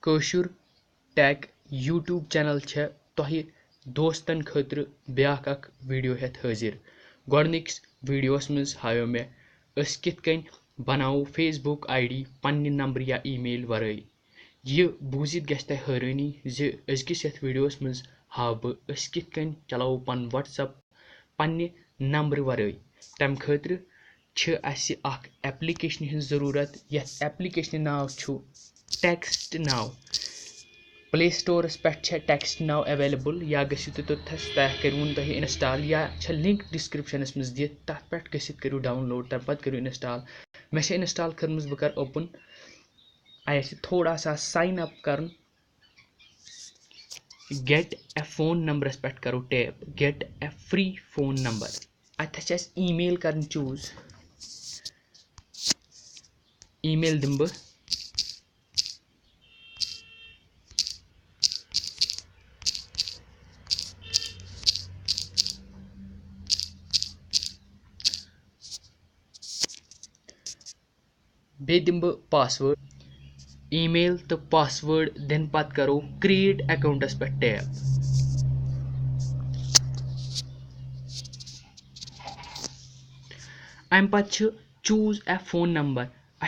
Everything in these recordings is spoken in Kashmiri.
कशुर टेक यूट्यूब चैनल छे तोहि दोस्तन खतर ब्याक अक वीडियो हेत हाजिर गोडनिक्स वीडियोस मज हायो मे अस कित कन बनाओ फेसबुक आईडी पन्ने नंबर या ईमेल वराई ये बूजित गछ तह हैरानी ज अजकिस यथ वीडियोस मज हाव बह अस कित कन चलाओ पन व्हाट्सएप पन्ने नंबर वराई तम खतर छ अस्य अक एप्लीकेशन हिंज जरूरत यथ एप्लीकेशन नाव छु टेक्स्ट नाव प्ले स्टोरस पे टेक्स्ट नाव अवेलेबल या गु तोथस तह करूँ तुम इंस्टॉल या लिंक डिस्क्रिप्शनस मज दित तथ पे गसित करू डाउनलोड तम पत करू इंस्टॉल मे इंस्टॉल कर्मज बह कर ओपन आयस थोड़ा सा साइन अप कर गेट ए फोन नंबरस पे करो टैप गेट ए फ्री फोन नंबर अतः ईमेल कर चूज ईमेल दिम बह बे दिम बह पासवर्ड ईमेल तो पासवर्ड दिन पत करो क्रिएट अकाउंटस पे टैप अम पत choose a phone number a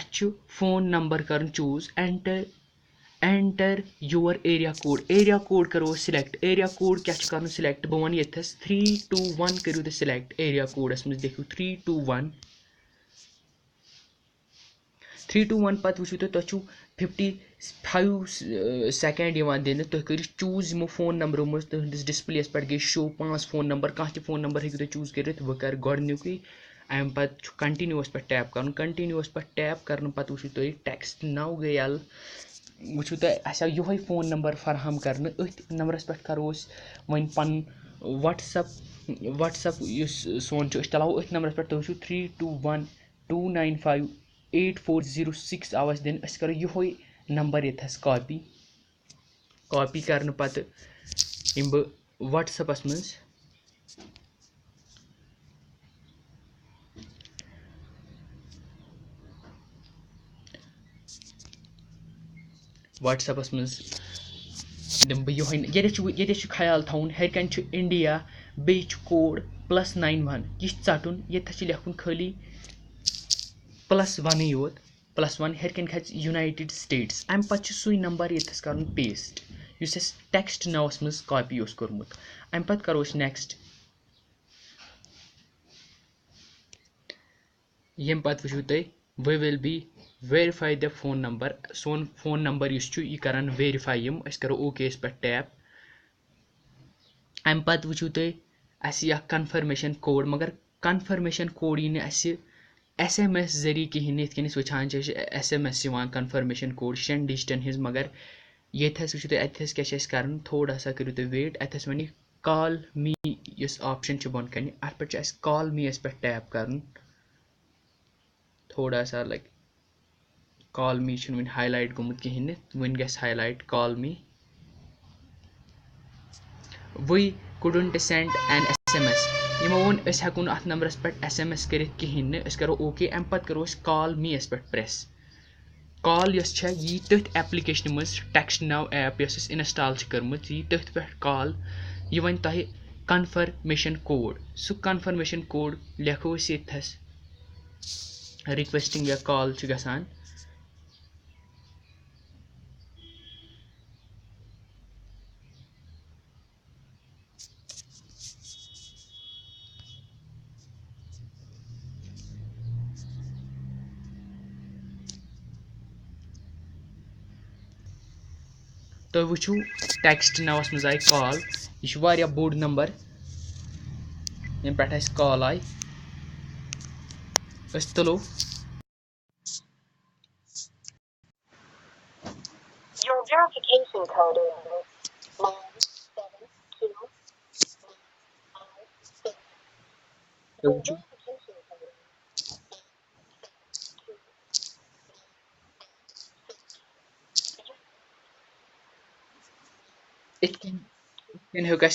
phone number कर choose enter your area code करो सिलेक्ट एरिया कोड क्या कर सिलेक्ट बह वन यथस 321 करू तो सिलेक्ट एरिया कोडस मज देखो 321 321 पत वो तुम 55 सेकेंड दिन तुम कर चूज यमो फोन नंबरों मज तुहस डिस्प्लेस पे गई शो 5 फोन नंबर कह फोन नंबर हेकु तुम चूज कर वह कर गोडनुक अम पत कंटिन्यूस पे टैप कर कंटिन्यूस पे टैप कर पत वो तुम टेक्स्ट नाव गई यल वो तुम यो फोन नंबर फराहम कर अथ नंबरस पे करो वन पन व्हाट्सअप सोन चलाओ अथ नंबरस पे तुम 321295840 आवाज दिन करो यो नंबर यथस कॉपी कर पत बह व्हाट्सअपस मज व्हाट्सअपस मज दिम बह ये ख्याल थवन हरकन इंडिया बे कोड +91 यह षटन ये लिखुन खाली +1 योत +1 हरकन खच यूनाइटेड स्टेट्स अम पे सुई नंबर यथस कर पेस्ट इस टेक्स्ट नावस मज कॉपी कोर्मुत अम पे करो नेक्स्ट यम पे वो तुम we will be verify the phone number सोन फोन नंबर यह करान वेरीफाई करो ओके पे टैप अम पे वो तुम कन्फर्मेशन कोड मगर कन्फर्मेशन कोड यी SMS जरिए कहें ये वचान SMS कन्फर्मेशन कोड 6 डिजिटन हिज मगर ये वो अथस क्या कर थोड़ा सा करो तुम वेट अथस वन कॉल मी इस ऑप्शन बन कन अत पे कॉल मी पे टैप कर थोड़ा सा like call me one highlight गोमुत कहें वन गस highlight call me we couldn't send an SMS यमो वो हेको अत नंबरस पे SMS कर कहें करो ओके अम पे करो कॉल मी पे प्रेस कॉल यी तथ एप्लीकेशन मज टेक्स्ट नाव ऐप इंस्टॉल कर्म यी तथ पे कॉल यह वन तुह कन्फर्मेशन कोड सह कन्फर्मेशन कोड लिखो यथस रिक्वेस्टिंग या कॉल गसान तो वो टेक्स्ट नावस मज आई कॉल यह बोड़ नंबर यम पे कॉल आई तुलो Your verification code is 972. तो The वो verification code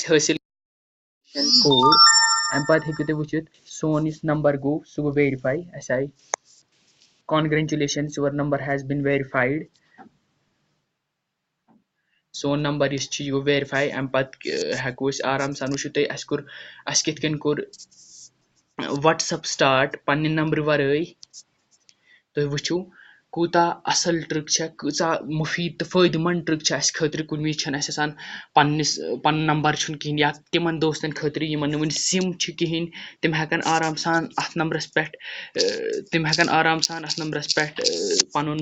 हासिल कोड अम पे तुम वो सोन इस नंबर गो सह गो वेरीफाई अस आई congratulations your number has been verified سون نمبر یُس چھُ یہِ گوٚو ویرِفاے اَمہِ پَتہٕ ہٮ۪کو أسۍ آرام سان وٕچھو تُہۍ اَسہِ کِتھ کٔنۍ کوٚر وَٹسَپ سٹاٹ پنٛنہِ نمبرٕ وَرٲے تُہۍ وٕچھِو کوٗتاہ اَصٕل ٹرٛک چھےٚ کۭژاہ مُفیٖد تہٕ فٲیدٕ منٛد ٹرٛک چھےٚ اَسہِ خٲطرٕ کُنہِ وِزِ چھَنہٕ اَسہِ آسان پَنُن نمبر چھُنہٕ کِہیٖنۍ یا تِمَن دوستَن خٲطرٕ یِمَن نہٕ وٕنہِ سِم چھِ کِہیٖنۍ تِم ہٮ۪کَن آرام سان اَتھ نمبرَس پٮ۪ٹھ پَنُن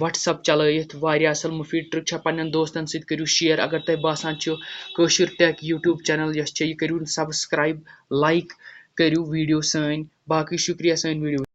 وَٹسَپ چلٲیِتھ واریاہ اَصٕل مُفیٖد ٹرٛک چھےٚ پنٛنٮ۪ن دوستَن سۭتۍ کٔرِو شِیَر اگر تۄہہِ باسان چھُ کٲشُر ٹٮ۪ک یوٗٹیوٗب چَنَل یۄس چھےٚ یہِ کٔرِو سَبسکرایب لایک کٔرِو ویٖڈیو سٲنۍ باقٕے شُکریہ سٲنۍ ویٖڈیو